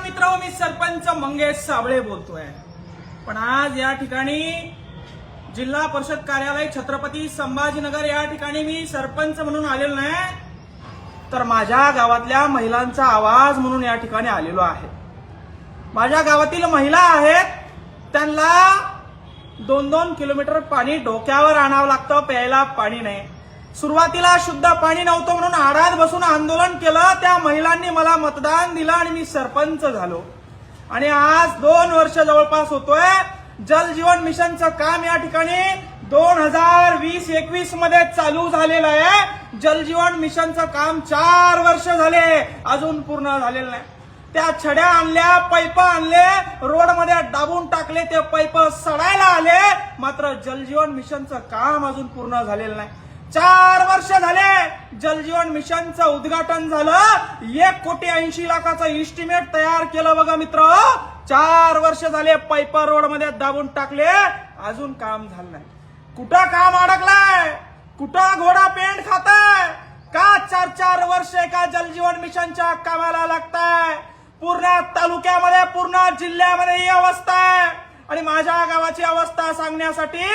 मित्रांनो, मी सरपंच मंगेश साबळे बोलतोय। पण आज या ठिकाणी जिल्हा परिषद कार्यालय छत्रपती संभाजीनगर या ठिकाणी मी सरपंच म्हणून आलेलो नाही, तर माझ्या गावातल्या महिलांचा आवाज म्हणून या ठिकाणी आलेलो आहे। माझ्या गावातील महिला आहेत, त्यांना 2-2 किलोमीटर पाणी डोक्यावर आणावं लागतं, प्यायला पाणी नाही। सुरुवातीला शुद्ध पाणी नव्हतं म्हणून आडात बसून आंदोलन केलं, त्या महिलांनी मला मतदान दिलं आणि मी सरपंच झालो। आणि आज 2 वर्ष जवळपास होतोय। जल जीवन मिशनचं काम या ठिकाणी 2020-21 मध्ये चालू झालेलं आहे। जल जीवन मिशनचं काम 4 वर्ष झाले, अजून पूर्ण झालेलं नाही। त्या छड्या आणल्या, पाईप आणले, रोड मध्ये दाबून टाकले, ते पाईप सडायला आले, मात्र जल जीवन मिशनचं काम अजून पूर्ण झालेलं नाही। 4 वर्ष झाले जल जीवन मिशनचं उद्घाटन झालं, 1,80,00,000चं इस्टिमेट तयार केलं बघा मित्र। 4 वर्ष झाले, पाईप रोड मध्ये दाबून टाकले, अजून काम झालं नाही। कुठं काम अडकलाय? कुठं घोडा पेंट खाताय? का 4-4 वर्ष एका जल जीवन मिशनच्या कामाला लागताय? पूर्ण तालुक्यामध्ये, पूर्ण जिल्ह्यामध्ये ही अवस्था आहे। आणि माझ्या गावाची अवस्था सांगण्यासाठी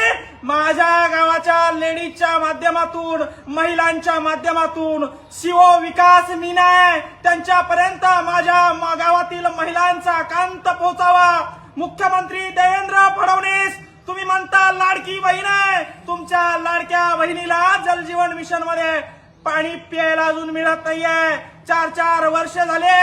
माझ्या गावाच्या लेडीजच्या माध्यमातून, महिलांच्या माध्यमातून सीओ विकास मीना आहे, त्यांच्यापर्यंत माझ्या गावातील महिलांचा कांत पोहोचावा। मुख्यमंत्री देवेंद्र फडणवीस, तुम्ही म्हणता लाडकी बहीण आहे, तुमच्या लाडक्या बहिणीला जल जीवन मिशन मध्ये पाणी प्यायला अजून मिळत नाहीये। 4-4 वर्ष झाले,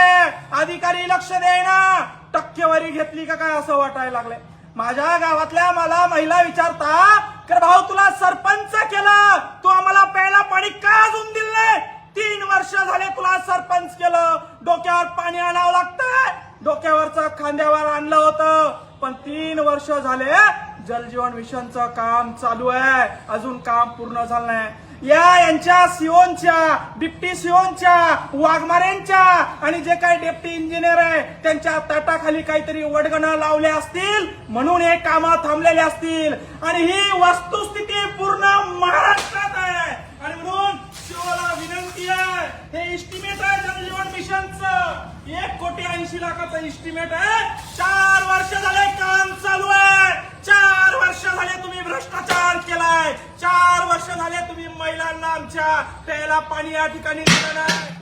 अधिकारी लक्ष देईना, टक्केवारी घेतली का काय असं वाटायला लागलंय। माझ्या गावातल्या मला महिला विचारता, कर भाऊ तुला सरपंच केलं, तू आम्हाला प्यायला पाणी का अजून दिलं नाही? 3 वर्ष झाले तुला सरपंच केलं, डोक्यावर पाणी आणावं लागतंय, डोक्यावरचं खांद्यावर आणलं होतं, पण 3 वर्ष झाले जल जीवन मिशनचं काम चालू आहे, अजून काम पूर्ण झालं नाही। यांच्या सीओनच्या, डिप्टी सीओनच्या, वाघमारेंच्या आणि जे काही डेप्टी इंजिनियर आहे त्यांच्या ताटाखाली काहीतरी वडगणा लावल्या असतील, म्हणून हे कामं थांबलेले असतील। आणि ही वस्तुस्थिती पूर्ण महाराष्ट्रात आहे। आणि म्हणून सीओला विनंती आहे, हे इस्टिमेट आहे जल जीवन मिशनचं, 1,80,00,000चं इस्टिमेट आहे। 4 वर्ष झाले काम चालू आहे, 4 वर्ष झाले तुम्ही भ्रष्टाचार केलाय, 4 वर्ष झाले तुम्ही महिलांना आमच्या प्यायला पाणी या ठिकाणी दिलं नाही।